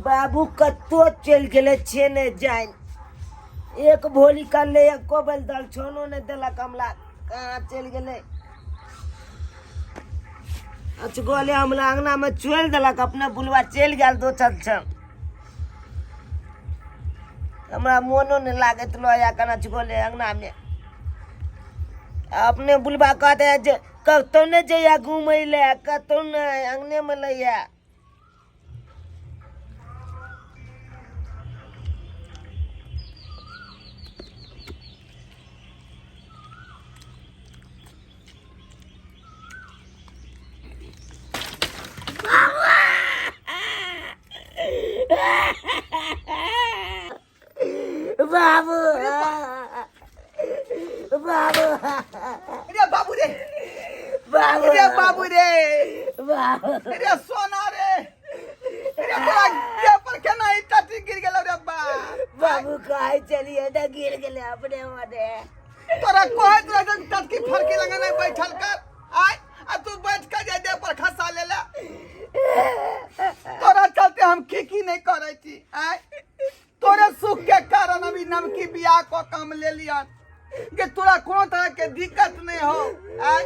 बाबू कतो चल गए छे ने जान एक भोली कर ले एको बेल दल छोनो ने देला कमला कहाँ चल गए अचगोले हमला अंगना में चोल देलक अपने बुलवा चल गया दो छत हमरा मोनो नहीं लागत लोया कना अचगोले अंगना में अपने बुलवा कहते जे कतो ने जइया घूमे ले कतो ने अंगने में लइया बाबू बाबू अरे बाबू रे बाबू अरे बाबू रे बाबू अरे सोना रे अरे तोरा ये पर केना इटा गिर गेलो रे बाबू काहे चलिए ना गिर गेले अपने मने तोरा कहत रह टटकी फरकी लगा नहीं बैठल कर आय आ तू बैठ के जे दे पर खसा लेला तोरा चलते हम की नहीं करे छी आय तोरे सुख के कारण अभी नमकी बियाह को काम ले लिया कि तोरा कोनो तरह के दिक्कत नहीं हो आय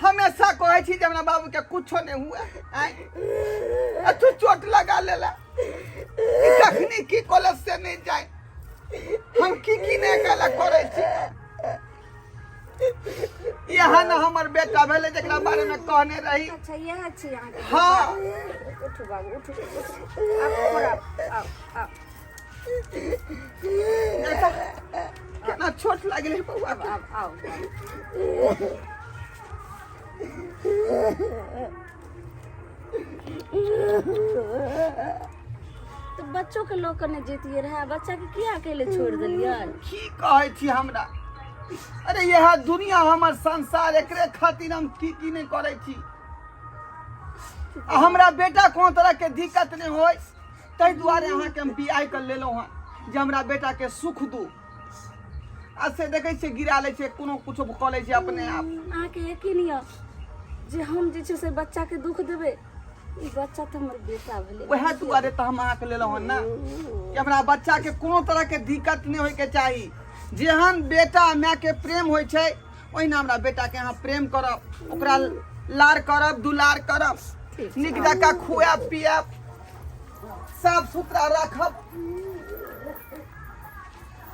हमेशा कहे छी जे हमरा बाबू के कुछो नहीं हुआ आय तू चोट लगा लेला कखनी की कॉलेज से नहीं जाए हम की नहीं कला करे छी यहाँ ना हमर बेटा भेले जेकरा बारे में कहने रही अच्छा यहाँ छी यहाँ हाँ उठो बाबू उठो आप और आप केना छोट लागले बउआ आप आओ तो बच्चों के लोग करने जेतिए रहा बच्चा के किया अकेले छोड़ दिलिया की कहे छी हमरा अरे यह दुनिया हमर संसार एकरे खातिर हम की नहीं करे छी हमरा बेटा कोन तरह के दिक्कत नहीं होय तै दुआरे अहाँ के हम बियाह कर लेलो हां जे हमरा बेटा के सुख दू आज से देखे छे गिरा ले छे कोनो कुछो क ले छे अपने आप अहाँ के यकीन य जे हम जे छे से बच्चा के दुख देबे ई बच्चा तो हमर बेटा भेले वह दुआरे तो हम अहाँ के लेलो हन ना कि हमरा बच्चा के कोनो तरह के दिक्कत नहीं होय के चाहिए जेहन बेटा माय के प्रेम होय छै ओहिना हमरा बेटा के अहाँ प्रेम करब ओकरा लार करब दुलार करब निक जका खुआब पियाब साफ सुथरा रखब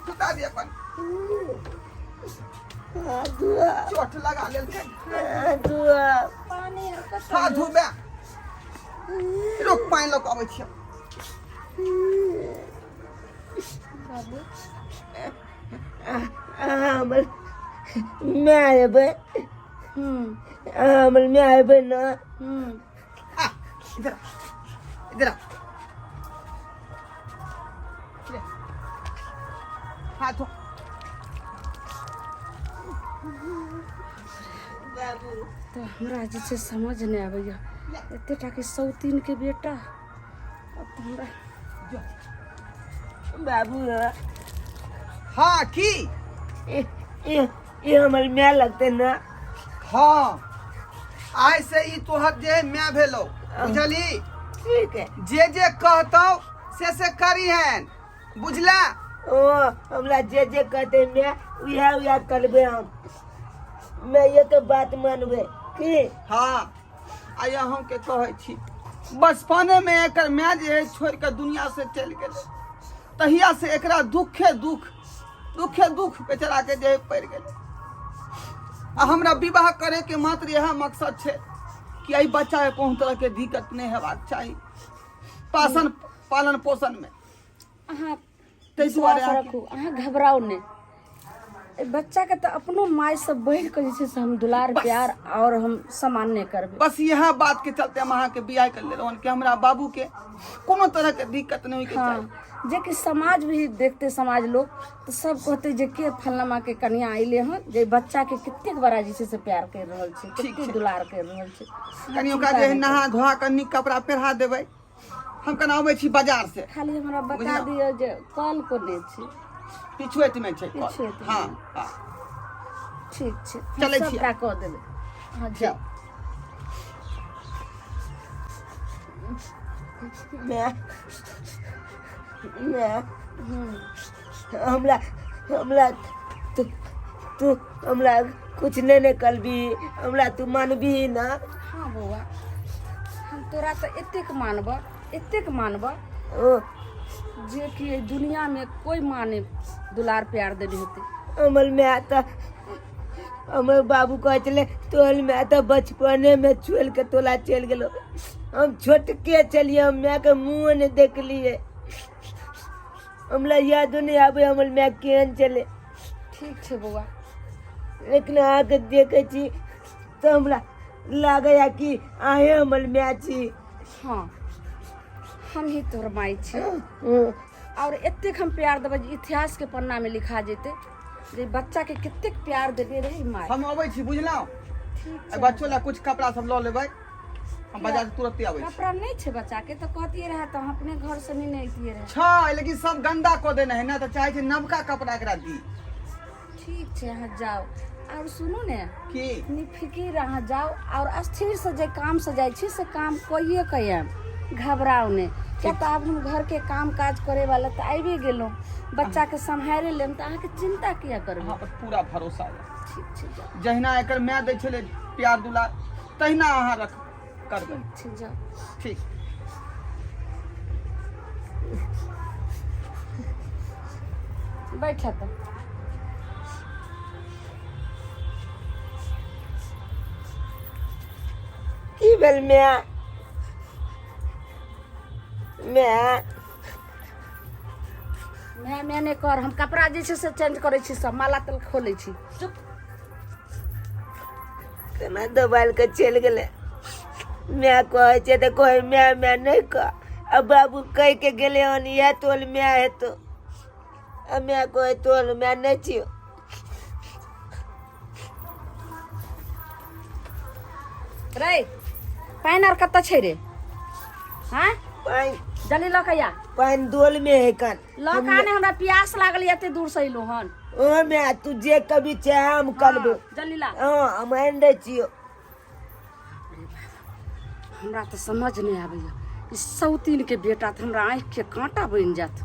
सुता दे अपन चोट लगा लेल पानी हाथ धोबे रोक पानी लोक आबै छियै बाबू हमर माय बे हमर माय बे ना इधर इधर हाथ धो तो हमरा जे छे समझ नहीं आबैया एतेटा के सौतीन के बेटा अब तो हमरा बाबू हाँ की ये हमर माय लगते ना हाँ आइ से ई तोहर जे मैं भेलो बुझली ठीक है जे कहतो से करी हैं बुझला ओ हमरा जे कहते मैं उया करबे हम मैं ये तो बात मानबे की हाँ आइ हम के कहे छी बचपने में एकर मैं जे छोड़ के दुनिया से चल गेले तहिया से एकरा दुखे दुख बेचारा के जे पड़ गेले आ हमरा विवाह करे के मात्र यह मकसद छे कि आई बच्चा के कोनो तरह के दिक्कत नहीं हेबाक चाहिए पालन पोषण में अहाँ तै दुआरे रखू अहाँ घबराओ नहीं बच्चा के तो अपनो माय से बढ़ के जे से हम दुलार प्यार और हम सामान्य करबे बस यह बात के चलते हम अहाँ के बियाह कर ले रहन कि हमरा बाबू के कोनो तरह के दिक्कत नहीं होई के चाहिए जे कि समाज भी देखते समाज लोग तो सब कहते जे के फलनमा के कन्या आइले हन जे बच्चा के कितने बड़ा जैसे से प्यार कर रहल छे कितने दुलार कर रहल छे कनी ओकरा जे नहा धोआ के नीक कपड़ा पहिरा देबै हम कना आबै छी बाजार से खाली हमरा बता दियो जे कल को ने छी पिछुएत में छै हां हां ठीक छे चलै छी सबटा कह देबै हां जाओ मैं मैं हम्म। हमला हमला तू तू हमला कुछ नहीं कलबी हमला तू मानबी ना। हाँ बौआ, हम तोरा तो एतेक मानब ओ जे कि एहि दुनिया में कोई माने दुलार प्यार देने होते। अमल में आता हमर बाबू कहे चले तोल में आता बचपने में छोड़ के तोला चल गेलो। हम छोट के चलिए हम मैं के मुंह ने देख लिए हमला याद नहीं आवे हमल मैं केहन चले। ठीक है बौआ, लेकिन आके देखे छी तो हमरा लागे कि आहे हमल में छी। हाँ हम ही तोहर माई छी और एतेक हम प्यार देबै जे इतिहास के पन्ना में लिखा जेते जे बच्चा के कतेक प्यार देबे रहे माई। हम अबै छी बुझलौ। ठीक ए बच्चो ला कुछ कपड़ा सब ल लेबै, हम बाजार से तुरंत आबै छी। कपड़ा नहीं छे बच्चा के तो कहतिए रहे तो हम अपने घर से नहीं अइतिए रहे। छै लेकिन सब गंदा क देने है ना, तो चाहे छै नवका कपड़ा एकरा दी। ठीक छे अहाँ जाओ और सुनू ने की निफिकिर अहाँ जाओ और स्थिर से जे काम से जाइ छी से काम कइए कयम, घबराओ ने। क्या तो अब हम घर के काम काज करे वाला तो आबे गेलो, बच्चा के संभाले लेम तो अहाँ के चिंता किया करबे। अहाँ पर पूरा भरोसा है। ठीक छे जाओ। जहिना एकर माय दै छले प्यार दुलार तहिना अहाँ रख करबै। ठीक छे जाओ। ठीक बैठा तो की भेल मैं मैंने कर हम कपड़ा जे छै से चेंज करे छी, सब माला तल खोले छी। चुप। केना दबाल के चल गेले। मैं कहे छे तो कहे मैं नहीं कह। अब बाबू कह के गेले हन ये तोल मैं है तो अब मैं कहे तोल मैं नहीं छियो। रे पाइन और कत छे रे? हाँ पाइन जल्दी ल के आ। पाइन दोल में है कन ल का ने हमरा प्यास लागल एते दूर से अइलो हन। ओ मैं तू जे कभी चाहे हम करबो। हाँ, जल्दी ला। हां हम आन दे छियो। हमरा तो समझ नहीं आबैया ई सौतीन के बेटा तो हमरा आँख के कांटा बन जात।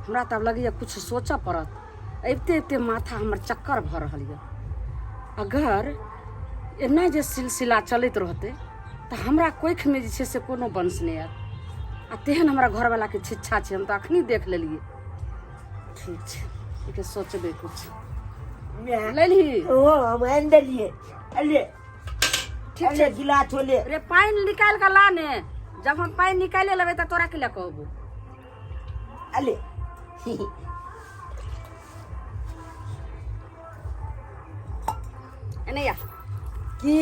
हमरा तब लगैया कुछ सोचा पड़त। एते माथा हमर चक्कर भर रहल ये। अगर एना जे सिलसिला चलत रहते तो हमरा कोख में जे छै से कोनो बंश नहीं आत। आ तेहन हमरा घर वाला के छिच्छा छै, हम तो अखनी देख लेलिए। ठीक छै एके सोचबे कुछ मैं ले ली। ओ हम आन दे लिए। अले ठीक अले छै गिलास छोले रे पानी निकाल के ला ने। जब हम पानी निकाले लेबे तो तोरा के ले कहबो। अले एने या की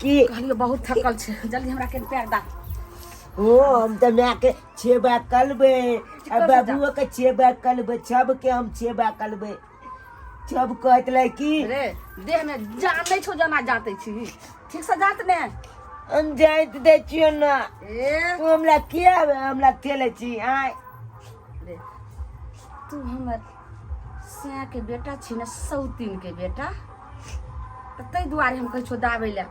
कहलियो बहुत थकल छै, जल्दी हमरा के पैर दा। ओ हम तो मैं के छेबा कलबे अब बाबू के छेबा कलबे सब के हम छेबा कलबे। सब कहत ले की रे देह में जान नहीं छो जना जाते छी। ठीक से जात ने हम जाइत दे छियो ना। ए तू हमरा किया हमरा खेले छी आय रे तू हमर सिया के बेटा छी ना, सौतीन के बेटा। तो तै दुआरे हम कह छो दाबे ले।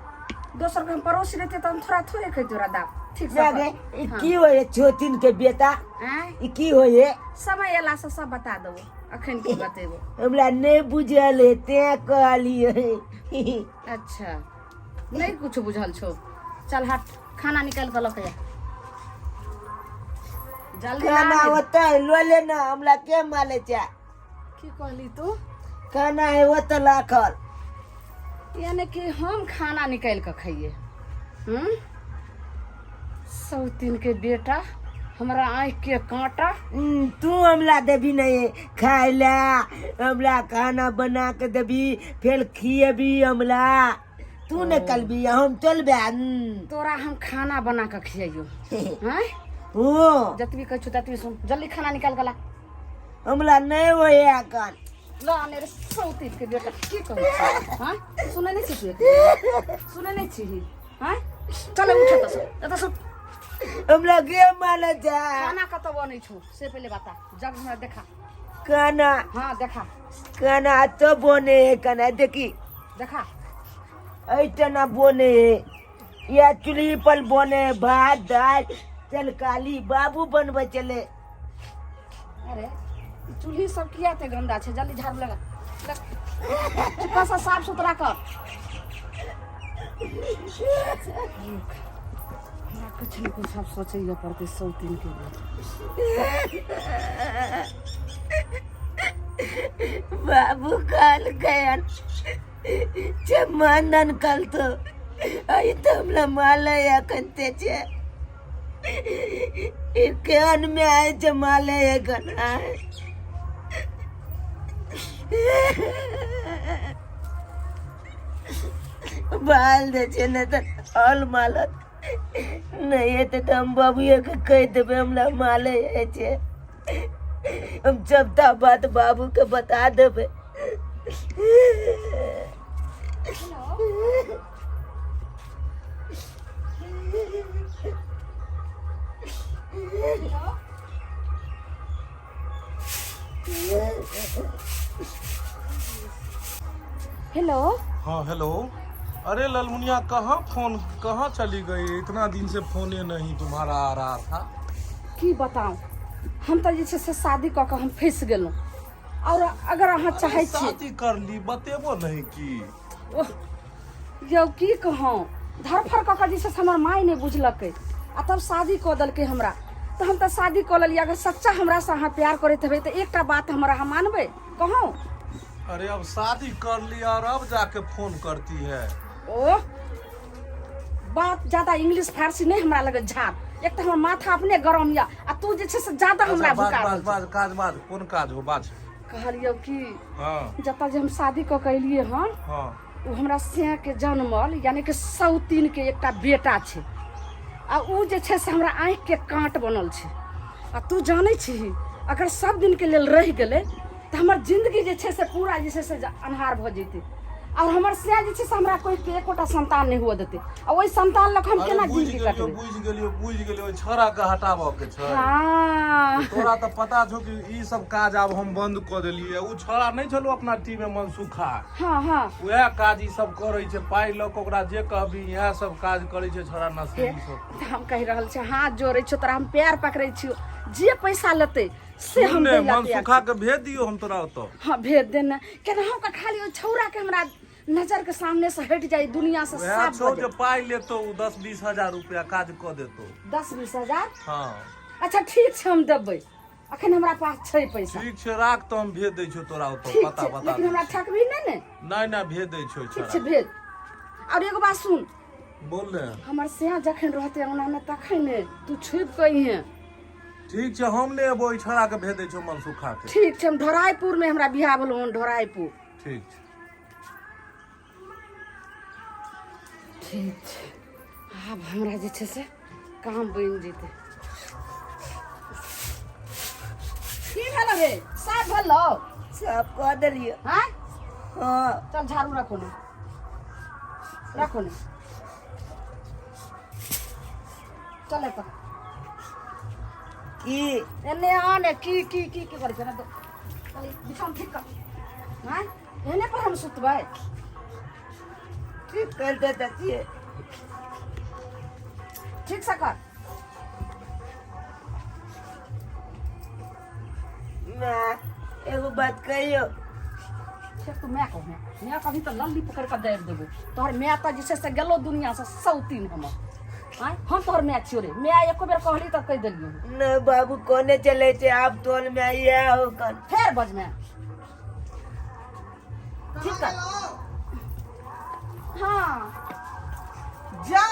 दोसर के हम पड़ोसी रहते तो हम थोड़े खैते तोरा दाब। ठीक से जागे ई की होए छोटिन के बेटा हैं ई की होए समय एला से सब बता देबो। अखन की बतेबो? हमरा नहीं बुझल है ते कहलिए। अच्छा नहीं कुछ बुझल छो। चल हट खाना निकाल के लके जा जल्दी ला खाना दे। होता है लो लेना हमरा के माले चा की कहली तू? खाना है वो तो लाखल। यानी कि हम खाना निकाल के खाइए? सौतीन के बेटा हमरा आँख के कांटा। तू हमला देबी नहीं खाए ला हमला खाना बना के देबी फिर खिएबी हमला। तू ने कलबी हम चलबे तोरा हम खाना बना के खियाइयो। हैं हो जतबी कह छु ततबी सुन। जल्दी खाना निकाल के ला। हमला नहीं होए अकन। ला ने रे सौतीन के बेटा की कहै छी? हां सुनै नहीं छी तू? सुनै नहीं छी? हैं चल उठ त सब हमला के माले जा खाना कत बनै छौ से पहले बता। जब हमरा देखा खाना हाँ देखा खाना तो बोने है खाना देखी देखा ऐठना बोने है या चूल्ही पर बने भात दाल तरकारी बाबू बनबे चले। अरे चूल्ही सब किया थे गंदा छे, जल्दी झाड़ू लगा चुपका सा साफ सुथरा कर। हमरा कुछ न कुछ सब सोचैया पड़ते सौतीन के लिए। बाबू कल गया चमन कल तो आई तो हमला माले या कंते छे केन में आए जमाले है गना बाल दे छे न त ऑल मालत नहीं है तो हम बाबू के कह देबे हमला माले है छे। हम जबता बात बाबू के बता देबे। हेलो। हाँ हेलो। अरे ललमुनिया कहाँ चली गई? इतना दिन से फोने नहीं तुम्हारा आ रहा था। की बताऊं, हम तो जैसे से शादी कऽ के हम फंस गेलहुं। और अगर अहाँ चाहे छी शादी कर ली बतेबो नहीं की। यौ की कहूँ, धरफड़ कऽ के जैसे हमर माय नहीं बुझलकै आ तब शादी कऽ देलकै हमरा। तो हम तो शादी कऽ लेलियै। अगर सच्चा हमरा से अहाँ प्यार करैत हेबै तो एकटा बात हमरा अहाँ मानबै कहूँ। अरे अब शादी कर लिया और अब जाके फोन करती है। ओ बात ज्यादा इंग्लिश फारसी नहीं हमरा लगे झाड़। एक तो हमर माथा अपने गरम या आ तू जे छै से ज्यादा हमरा भुका बाज कोन काज हो बाज। कहलियौ कि हाँ जतऽ जे हम शादी कऽ के एलियै हन हाँ उ हमरा से के जन्मल यानी कि सौतीन के एकटा बेटा छै आ उ जे छै से हमरा आँखि के कांट बनल छै। आ तू जानै छी अगर सब दिन के लेल रह गेलै तो हमर जिंदगी जे छै से पूरा जे छै से अन्हार भऽ जेतै। और हमर से जे छै से हमरा कोई के एकोटा संतान नहीं हुआ देते। आ ओइ संतान लक हम केना जिंदगी काटबै? बुझ गेलियो छोरा के हटाबो के छै। हां तोरा तो पता छौ कि ई सब काज अब हम बंद कर देलिए। उ छोरा नहीं छलो अपना टीम में मनसुखा। हां हां वह काज ई सब करे छै। पाई ल के ओकरा जे कहबी यह सब काज करे छै छोरा नसीब सब। हम कहि रहल छै हाथ जोड़ै छियो तोरा हम पैर पकड़ै छियो। जे पैसा लेते से हम दै ला मनसुखा के भेज दियो हम तोरा ओतो। हां भेज देना केना हम का खाली ओ छौरा के हमरा नजर के सामने से हट जाए दुनिया से साफ हो जाए। पाई लेतो 10-20 हजार रुपया काज क देतो। 10-20 हजार? हाँ अच्छा ठीक छै हम देबै। अखन हमरा पास छै पैसा। ठीक छै राख तो हम भेज दै छियो तोरा ओतो। ठीक पता छै, बता लेकिन हमरा ठकबी नहीं ने। नहीं भेज दै छियो ठीक छोरा। छै भेज। और एगो बात सुन, बोल ले। हमर से जखन रहते ओना में तखन ने तू छुप कही है। ठीक छै हम ले एबो छोरा के भेज दै छियो मनसुखा के। ठीक छै हम ढोराईपुर में हमरा बियाह भेलो हन ढोराईपुर। ठीक छै ठीक छै। आब हमरा जे छै से काम बनि जेतै। की भेलो रे? साफ भेलो? सब कह देलिए। हाँ हाँ चल झाड़ू रखो ने रखो ने। चल एतऽ की एने आने की करै छै ना तो चल बिछान ठीक कर। हाँ एने पर हम सुतबै। ठीक कर देता छिए। ठीक से कर। मैं एगो बात कहियो। तू मैं कहूँ मैं कभी तो लल्ली पकड़ कर दे देबो। तोहर मैं तो जिसे से गेलो दुनिया से सौतीन हमर। हाँ हम तोहर मैं छियो रे। मैं एको बेर कहली तो कह देलियो। न बाबू कोने चले छे आप तोल में आइए हो कर फेर बज में ठीक कर। हाँ जा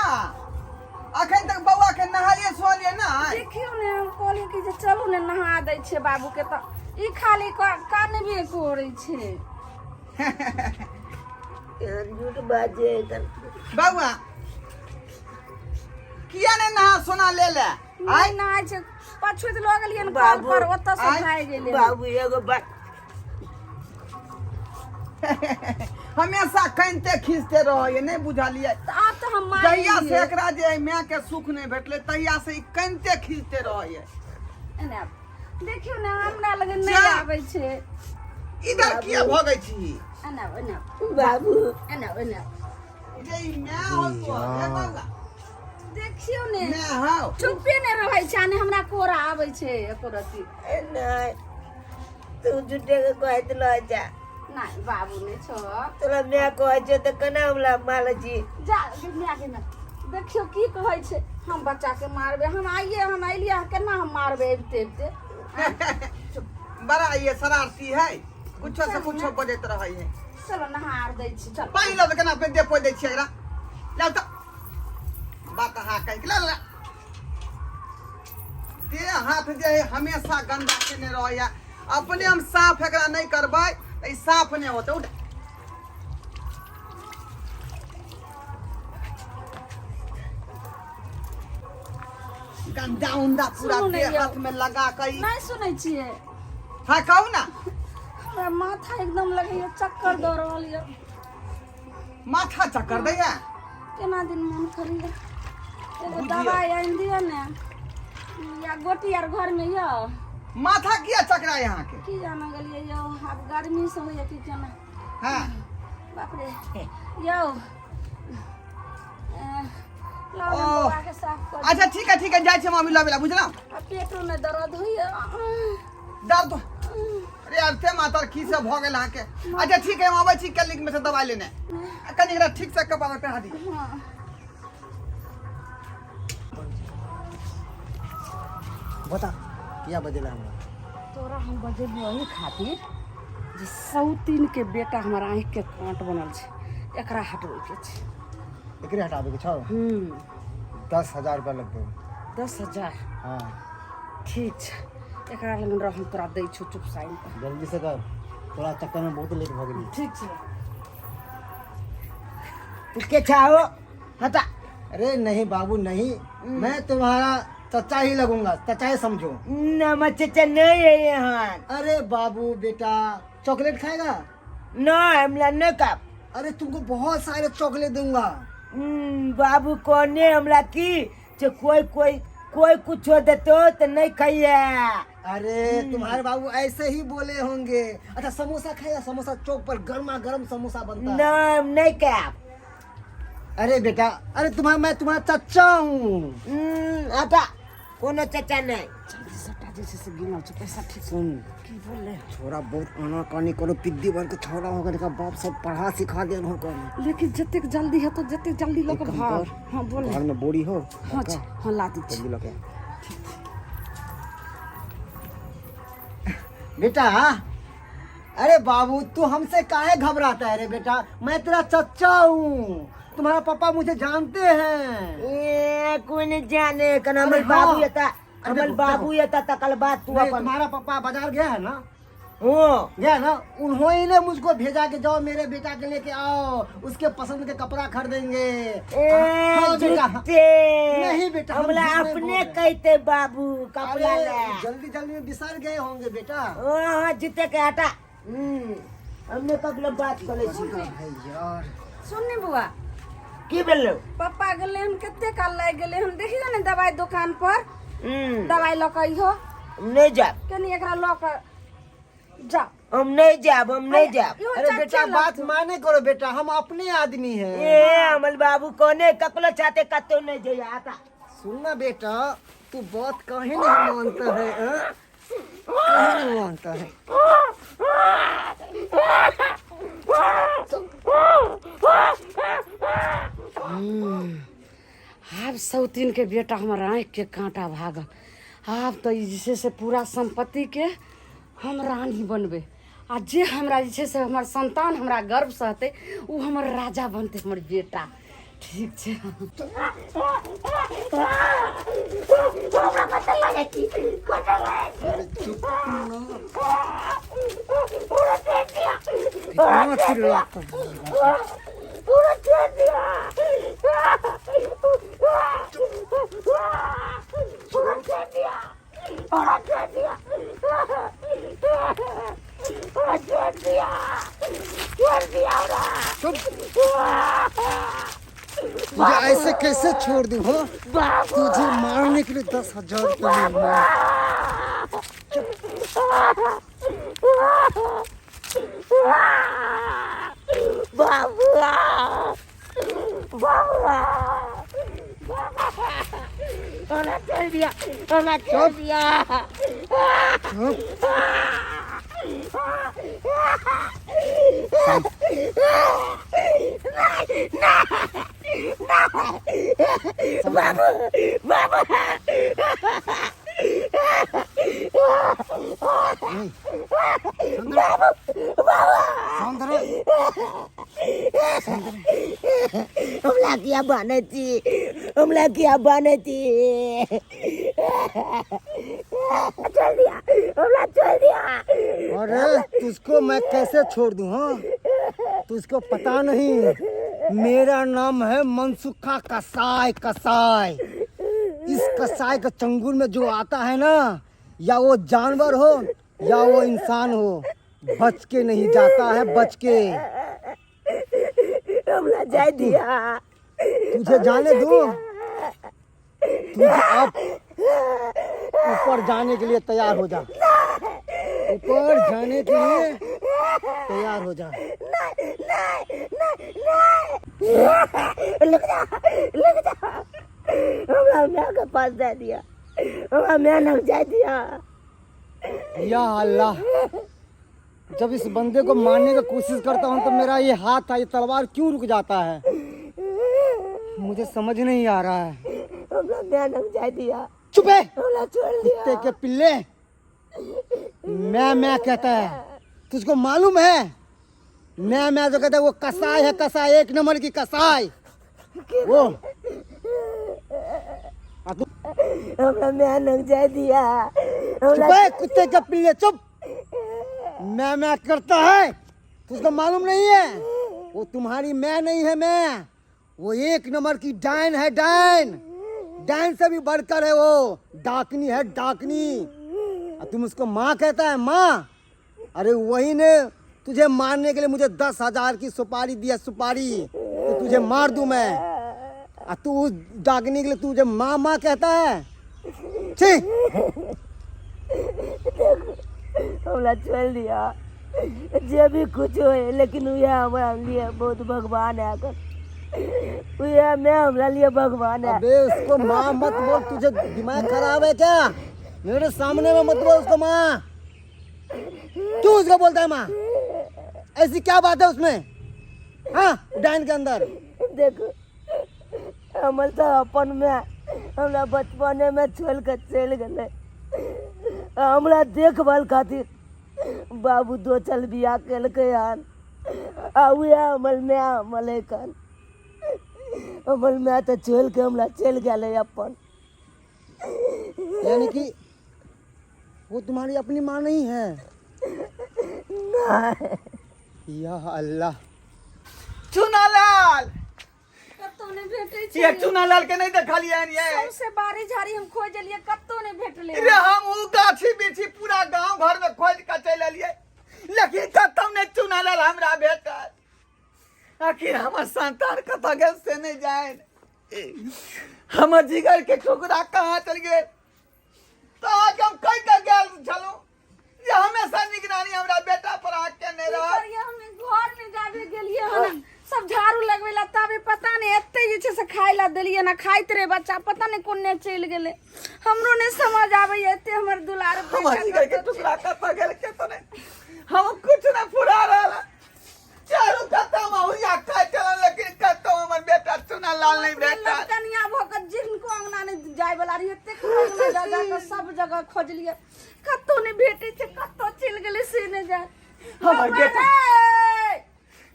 अखन तक बौआ के नहालिए सोलिए ना। देखियो ने हम कहली कि जे चलू ने नहा दै छियै बाबू के तो ई खाली कानबे कोरै छै। झूठ बाजे कर बौआ किया ने नहा सोना ले ले। आई ना छै पछुत लग गेलियै ने कॉल पर ओतऽ से भाग गेलै। बाबू एगो बात हमेशा कनिते खींचते रहिए नहीं बुझलिए। तो आप तो हम मान जहिया से लेलियै। एकरा जे माय के सुख नहीं भेटले तहिया से ई कनिते खींचते रहिए। एने देखियो ने हमरा लगे नहीं जा। आबै छै। इधर किया भगै छी? एने बाबू एने एने जे ई माय हो तो हे बौआ देखियो ने मैं हाँ चुप्पे ने रहै छै ने हमरा कोरा आबै छै एको रति नहीं तू झूठे के कहत ल जा नहीं बाबू ने छो तोरा मैं कहै छै त केना हमरा माल जी जा दुनिया के ना देखियो की कहै छै हम बच्चा के मारबे हम आइलिए केना हम मारबे एबते बड़ा ये शरारती है कुछो से कुछो बजैत रहै है चलो नहार दै छी चल पानी लब केना पे दे पोइ दै छियै एकरा लाउ त बात हा कहि ला ला दे हाथ जे है हमेशा गंदा केने रहै है अपने हम साफ एकरा नहीं करबै त ई साफ नहीं होतै उठ गंदा उंदा पूरा सुनू ने देह यौ। हाथ में लगा कई नहीं सुनै छियै हाँ कहू ना हमरा माथा एकदम लगैया चक्कर दऽ रहल यऽ माथा चक्कर दैया केना दिन मन करिया एगो बुझियौ। दवाई आनि दिअ ने या गोटी आर घर में यऽ माथा किया चकरा यहाँ के की जाना गेलिए यौ आब गर्मी से होइए कि केना हाँ बाप रे यौ लाओ ना ओह। बौआ के साफ कर अच्छा ठीक है जाइ छी मम्मी लबेला बुझलौ आ पेटो में दर्द होइए दर्द अरे अब ते मातर की से भ गेल अहाँ के अच्छा ठीक है हम आबै छी क्लिनिक में से दवाई लेने कनी एकरा ठीक से कपड़ा पे दी हाँ बता क्या बजेला हमरा तोरा हम बजेलियो वही खातिर जे सौतीन के बेटा हमारा आँखि के कांट बनल छै एकरा हटबै के छै एकरे हटाबे के छौ 10,000 रुपया लगतौ 10,000 हाँ ठीक छै एकरा लग रह हम तोरा दै छौ चुप साइन पर जल्दी से कर तोरा चक्कर में बहुत लेट भ गेली ठीक छै तू के चाहो हटा अरे नहीं बाबू नहीं मैं तुम्हारा चचा ही लगूंगा चचा ही समझो नमक चचा नहीं है यहाँ अरे बाबू बेटा चॉकलेट खाएगा नहीं हमला नहीं का अरे तुमको बहुत सारे चॉकलेट दूंगा बाबू कोने हमला की जो कोई कुछ देतो तो नहीं खाइए अरे तुम्हारे बाबू ऐसे ही बोले होंगे अच्छा समोसा खाएगा समोसा चौक पर गर्मा गर्म समोसा बनता है नहीं का अरे बेटा अरे मैं तुम्हारा चचा हूँ हटा कोनो चचा नहीं जल्दी से हटा जैसे से गिनल छै पैसा ठीक सुन की बोले छोरा बहुत आना कानी करो पिद्दी बन के छोरा होकर का बाप सब पढ़ा सिखा दे रहो कर लेकिन जतेक जल्दी है तो जतेक जल्दी लोग एक काम भाग कर। हाँ बोले घर में बोरी हो हाँ लड़का, हाँ ला दी छी जल्दी लगे बेटा अरे बाबू तू हमसे काहे घबराता है रे बेटा मैं तेरा चचा हूँ तुम्हारा पापा मुझे जानते हैं ये कोई नहीं जाने कन अरे हमर हाँ। बाबू ये था अरे हमर देखो, बाबू ये था तकल बात तू नहीं, अपन तुम्हारा पापा बाजार गया है ना हो गया ना उन्होंने ने मुझको भेजा कि जाओ मेरे बेटा के लेके आओ उसके पसंद के कपड़ा खरीदेंगे हाँ, बेटा, हाँ। झूठे नहीं बेटा, हम हमला झूठ नहीं बोल अपने रहे। कहते बाबू कपड़ा अरे, ले जल्दी जल्दी में बिसर गए होंगे बेटा हाँ जीते के हटा हमने कबले बात करे छी है यार सुननी बुआ की बोलो पापा गेले हम कते काल लाग गेले हम देखियो ने दवाई दुकान पर दवाई लऽ कऽ अइहो नहीं जा कनी एकरा लऽ कऽ जा हम नहीं जाब हम नहीं जाब इहो अरे चाचा बेटा लग बात तू। माने करो बेटा हम अपने आदमी हैं ए हमर बाबू कोने ककलो चाहते कतो नहीं जे आता सुनना बेटा तू बात काहे नहीं मानता है हाँ? काहे नहीं मानता है आब सौतीन के बेटा हमर आँखि के कांटा भागल आब तो ई जे छै से पूरा संपत्ति के हम रानी बनबे आ जे हमरा जे छै से हमर संतान हमरा गर्व सहते उ हमर राजा बनते हमर बेटा ठीक छै इतना चिल्लाता है। तुझे ऐसे कैसे छोड़ दूं हो तुझे मारने के लिए 10,000 रुपये मिलेंगे। बाबू हमरा छोड़ दिया, हमरा छोड़ दिया। हमला क्या बने थी, हमला क्या बने थी। छोड़ दिया, हमला छोड़ दिया। अरे तुझको मैं कैसे छोड़ दूं? हाँ, तुझको पता नहीं मेरा नाम है मनसुखा कसाई। कसाई, इस कसाई का चंगुल में जो आता है ना, या वो जानवर हो या वो इंसान हो, बच के नहीं जाता है, बच के। हमला जाए दिया, तुझे जाने दूं? तुझे अब ऊपर जाने के लिए तैयार हो जा, ऊपर जाने के लिए तैयार हो जा। लग जा, लग जा। हमरा मैं के पास दे दिया, हमरा मैं लग जाए दिया। या अल्लाह, जब इस बंदे को मारने की कोशिश करता हूँ तो मेरा ये हाथ, ये तलवार क्यों रुक जाता है, मुझे समझ नहीं आ रहा है। हमरा मैं लग जाए दिया। चुप है, हमरा छोड़ दिया। कुत्ते के पिल्ले। मैं कहता है, तुझको मालूम है? मैं जो कहता है वो कसाई है, कसाई, एक नंबर की कसाई वो। हमरा मैं लग जाए दिया। चुप है कुत्ते के पिल्ले, चुप। मैं करता है, तुझको मालूम नहीं है? वो तुम्हारी मैं नहीं है, मैं वो एक नंबर की डायन है, डायन। डायन से भी बढ़कर है वो, डाकनी है, डाकनी। और तुम उसको माँ कहता है, माँ? अरे वही ने तुझे मारने के लिए मुझे 10,000 की सुपारी दिया, सुपारी, तो तुझे मार दूं मैं। और तू उस डाकनी के लिए तुझे माँ माँ कहता है? ठीक, हमरा छोड़ दिया। जे भी कुछ हो, लेकिन वह हमारा लिए बहुत भगवान है। अगर वह मैं हमरा लिए भगवान है। अबे उसको माँ मत बोल, तुझे दिमाग खराब है क्या? मेरे सामने में मत बोल उसको माँ। क्यों उसको बोलता है माँ? ऐसी क्या बात है उसमें? हाँ, डायन के अंदर देखो, हमर तो अपन में हमरा बचपने में छोड़ कर चल गए। हमरा देखभाल खातिर बाबू 2 साल बियाह केलकै हन। आ उहे हमर मैं हमले कन, हमर मैं तो छोड़ के हमरा चल गए अपन। यानी कि वो तुम्हारी अपनी माँ नहीं है? या अल्लाह। चुनालाल, कत्तो ने भेटे छै। ये चुनालाल के नहीं देखा लिया ये? सबसे बारी झाड़ी हम खोज लिए, कत्तो ने भेटले। रे हम उ गाछी बिछी पूरा गांव घर में खोज के चल लिए, लेकिन कतौ ने चुनालाल हमरा भेटल। आखिर हमर संतान कतऽ गेल से नहीं जान। हमर जिगर के टुकड़ा कहाँ चल गए? तो आज हम कई के गेल छलू जे हमेशा निगरानी हमरा बेटा पर आके नहीं रहा। करिया हमें घर में जाबे गेलिए हन, सब झाड़ू लगवेला, तबे पता नहीं एते जे छै से खाय ला देलिए ना, खाइत रे बच्चा, पता नहीं कोन्ने चल गेले। हमरो ने समझ आवे एते हमर दुलार हमर जिगर के टुकड़ा कतऽ गेल के तो नहीं, हम कुछ ना फुरा रहला। चारू कतौ महुरिया खाय चलन, लेकिन कतौ हमर बेटा चुनालाल नहीं भेटल। कनिया भोकर जिनको अंगना ने जाय वाला रही एते खोजना जगह के सब जगह खोज लिए, कत्तो ने भेटे छै, कत्तो चल गेले से ने जा। हमर बेटा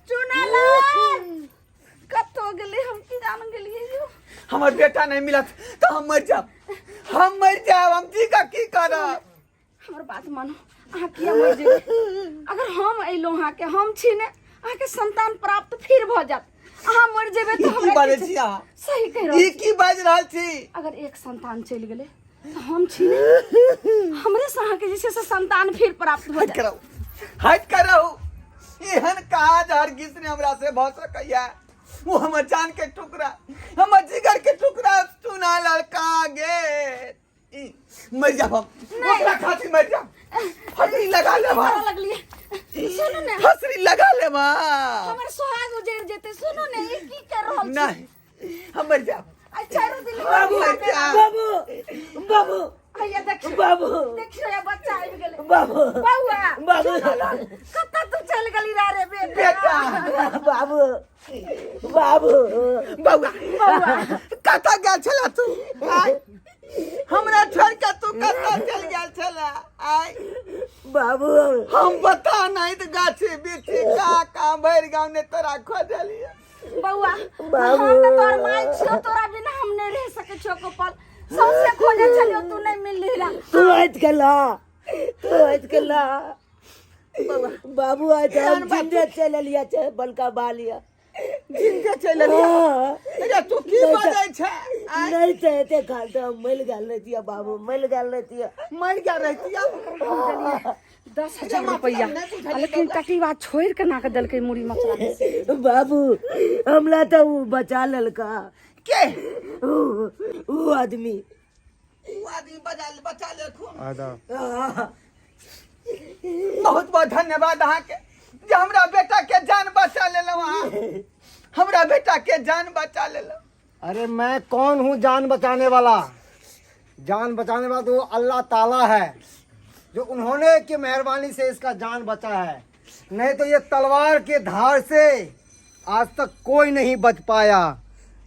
चुनालाल कत्तो गेले, हम की जान गेलिए जो। हमर बेटा नहीं मिलत तो हम मर जाब, हम मर जाब। हम जी का की करब? हमर बात मानो, अहाँ किया मर जेबे? अगर हम अइलो अहाँ के, हम छी ने, अहाँ के संतान प्राप्त फिर भ जात। अहाँ मर जेबे तो की हमरा बाजै किछु- छी अहाँ? सही कह ई रहल छी। की बाज रहल छी? अगर एक संतान चल गेले तो हम छी ने, हमरे से अहाँ के जे छै से संतान फिर प्राप्त भ हट जात। करो, हट करो। एहन काज हरगिज ने हमरा से भ सकैया। वो हमर जान के टुकड़ा, हमर जिगर के टुकड़ा चुनालाल कहाँ गेल? ई मर जाब हम, ओकरा खातिर मर जाब। फसरी लगा ले मां, करऽ लगलिए। सुनो ने, फसरी लगा ले मां। हमर सुहाग उजड़ जेते। सुनो ने, ई की कर रहल छी? नहीं, हम मर जाब। आ आई चारों दिन बाबू बाबू बाबू आइए देखियो बाबू देखियो ये बच्चा आबि गेलै बाबू बौआ बाबू कत्ता तू चल गेली रे बेटा बेटा बाबू बाबू बउआ कतऽ गेल छला तू आय हमरा छोड़ के तू कतऽ चल गेल छला आय बाबू हम बता नहीं तो गाछी बिछी का भर गाँव ने तोरा खोजलिए बौआ बाबू। हम तो तोर माय छियो तोरा बिना हम नहीं रह सके छियो गोपाल सबसे खोजे चलियो तू नहीं मिलली ला तू आज कला बाबू आज हम जिंदे चल लिया छे बलका बालिया जिनके चलिए अरे तू की बजै छे आय नहीं तो एते खाल तो मल गाल रहती बाबू मल गाल रहती मर गया रहती 10,000 रुपया लेकिन टटीवा छोड़ के ना के दलके मुड़ी मचला बाबू हमला तो वो बचा ललका के वो आदमी वो आदमी बचा ले खूब हाँ। बहुत बहुत धन्यवाद अहाँ के जे हमरा बेटा के जान बचा लेलौ अहाँ हमरा बेटा के जान बचा लेलौ अरे मैं कौन हूँ जान बचाने वाला? जान बचाने वाला तो अल्लाह ताला है, जो उन्होंने की मेहरबानी से इसका जान बचा है। नहीं तो ये तलवार के धार से आज तक कोई नहीं बच पाया,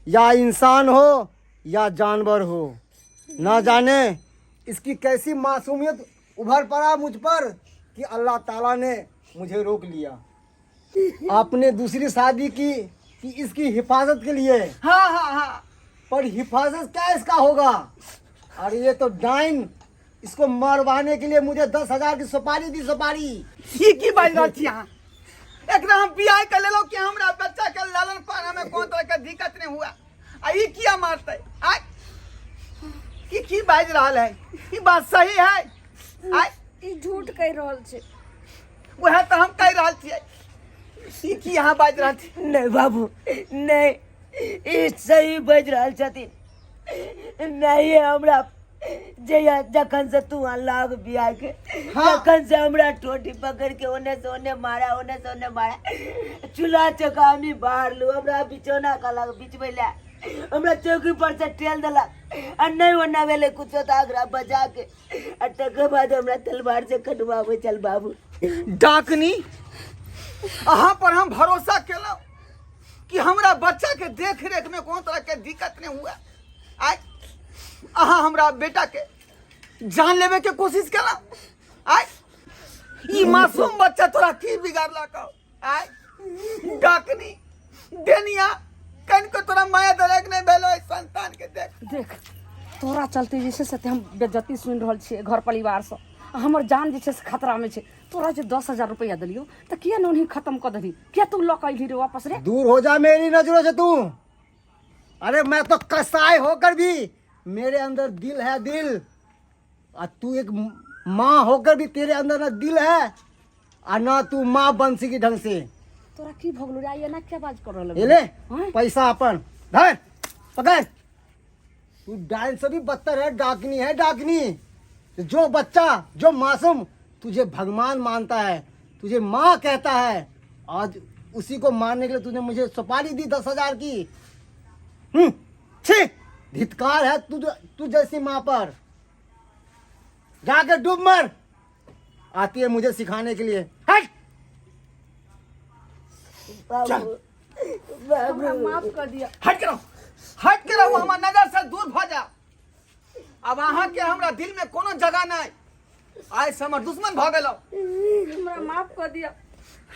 या इंसान हो या जानवर हो। ना जाने इसकी कैसी मासूमियत उभर पड़ा मुझ पर कि अल्लाह ताला ने मुझे रोक लिया। आपने दूसरी शादी की कि इसकी हिफाजत के लिए, हाँ पर हिफाजत क्या इसका होगा? अरे ये तो डाइन, इसको मरवाने के लिए मुझे 10,000 की सुपारी दी। सुपारी ये की बात रहल छी अहाँ? एकरा हम बियाह कर लेलो कि हमरा बच्चा के लालन पालन में कोन तरह के दिक्कत नहीं हुआ, आ ई किया मारते? आय की बाज रहल है? ई बात सही है? आय ई झूठ कह रहल छै। वह तो हम कह रहल छियै। ई की यहाँ बाज रहल छी? नहीं बाबू नहीं, ई सही बज रहा छथिन। नहीं हमरा जया जखन से तू लाग बिया के तखन से हमरा टोटी पकड़ के ओने से ओने मारा, ओने से ओने मारा, चूल्हा चौका हमी बाहर लू, हमरा बिछौना कलक बिछबै ले, हमरा चौकी पर से टेल देलक, आ नहीं ओना भेले कुछो तो आगरा बजा के, आ तकर बाद हमरा तलवार से कटवावे। चल बाबू डाकनी, अहाँ पर हम भरोसा केलौ कि हमरा बच्चा के देख रेख में कोनो तरह के दिक्कत नहीं हुआ। आय अहाँ हमरा बेटा के जान लेवे के कोशिश केला। आय ई मासूम बच्चा तोरा की बिगाड़लक? आय डाकनी देनिया कन को तोरा माया दरक नहीं भेलो इस संतान के देख तोरा चलते जे छै से हम बेइज्जती सुनि रहल छियै घर परिवार से, हमर जान जे छै से खतरा में छै। तोरा जे 10,000 रुपया दिलियो तो किया न उन्हें खत्म कर दही? क्या तू लौक अइली रे वापस रे? दूर हो जा मेरी नजरों से तू। अरे मैं तो कसाई होकर भी मेरे अंदर दिल है, दिल। और तू एक माँ होकर भी तेरे अंदर ना दिल है और ना तू माँ बंसी की ढंग से। तोरा की भगलू रे? आइए ना क्या बात कर रहल? ये ले हाँ? पैसा अपन धर पकड़। तू डाइन से भी बदतर है, डाकनी है, डाकनी। जो बच्चा, जो मासूम तुझे भगवान मानता है, तुझे माँ कहता है, आज उसी को मारने के लिए तूने मुझे सुपारी दी 10,000 की। छी, धिक्कार है तू जैसी माँ पर। जाकर डूब मर। आती है मुझे सिखाने के लिए। हट बाबू हमरा बाबू माफ कर दिया। हट के रहो हमार नजर से दूर भ जा। अब अहाँ के हमरा दिल में कोनो जगह नहीं। आय से हमर दुश्मन भ गेलो। हमरा माफ कर दिया।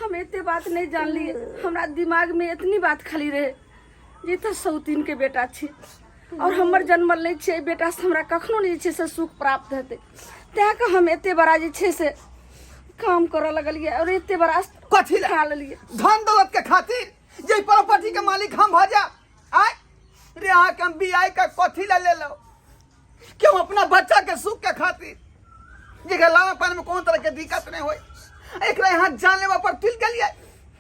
हम एते बात नहीं जान लिए, हमरा दिमाग में इतनी बात खाली रहे जे तो सौतीन के बेटा छी और हमर जन्मल नहीं छे बेटा से हमरा कखनो नहीं छे से सुख प्राप्त हेते। तै के हम एते बड़ा जे छे से काम करे लगलिए और एते बड़ा कथी ला? खा लेलिए धन दौलत के खातिर जे प्रॉपर्टी के मालिक हम भ जा। आय रे अहाँ के हम बियाह का कथी ला ले लो? क्यों अपना बच्चा के सुख के खातिर जे लाना पानी में कोनो तरह के दिक्कत नहीं होई। एकरा यहाँ जान लेवा पर तुल गेलिए।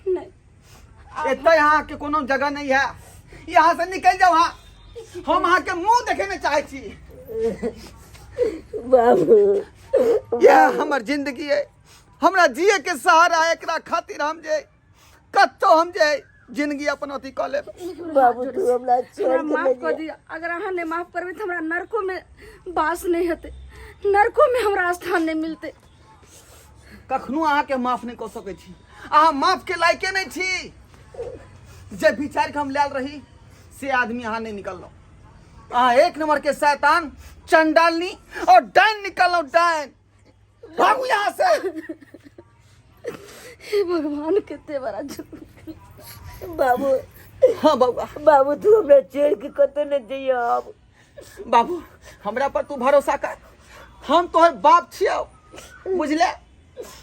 नहीं एते यहाँ के कोनो जगह नहीं है, यहाँ से निकल जाओ। हाँ हम अहाँ के मुंह देखे में चाहे छी। बाबू यह हमर जिंदगी है, हमरा जिए के सहारा है। एकरा खातिर हम जे कत्तो हम जे जिंदगी अपन अथी कऽ लेब। बाबू तू हमरा छोड़ हमरा के माफ ले कर दिया। अगर अहाँ ने माफ करबे तो हमरा नरको में बास नहीं हेते, नरको में हमरा स्थान नहीं मिलते। कखनो अहाँके माफ नहीं कऽ सकै छी, अहाँ माफ के लायके नहीं छी। जे विचार के हम लायल रही से आदमी अहाँ नहीं निकललो। अहाँ एक नंबर के शैतान, चंडालनी और डायन निकललो, डायन। भागू यहाँ से। हे भगवान कितने बड़ा जुल्म। बाबू हाँ बाबू, बाबू तू हमरा छोड़ के कतो न जइयो। अब बाबू हमरा पर तू भरोसा कर, हम तोहर बाप छियो, बुझले।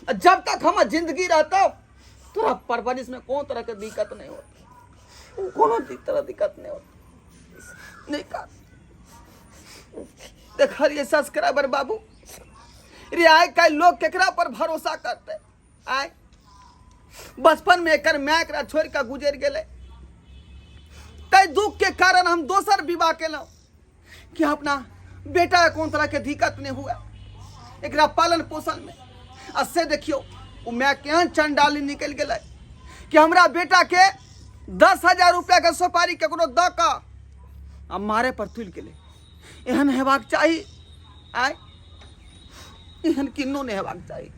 जब तक हम जिंदगी रहता तोरा परवरिश में कोनो तरह के दिक्कत नहीं होती, कोनो तरह दिक्कत नहीं होती। नहीं का देखलिए सब्सक्राइबर बाबू रे, आय काल लोग केकरा पर भरोसा करते। आय बचपन में एकर माय एकरा छोड़ के गुजर गेले, तै दुख के कारण हम दोसर विवाह केलहुं कि अपना बेटा कोन तरह के दिक्कत नहीं हुआ एकरा पालन पोषण में। आ से देखियो उ माय केहन चंडाली निकल गेलै कि हमरा बेटा के 10,000 रुपया के सुपारी केकरो द के आ मारे पर तुल गेलै। एहन हेबाक चाही, आय एहन किन्नो नहीं हेबाक चाही।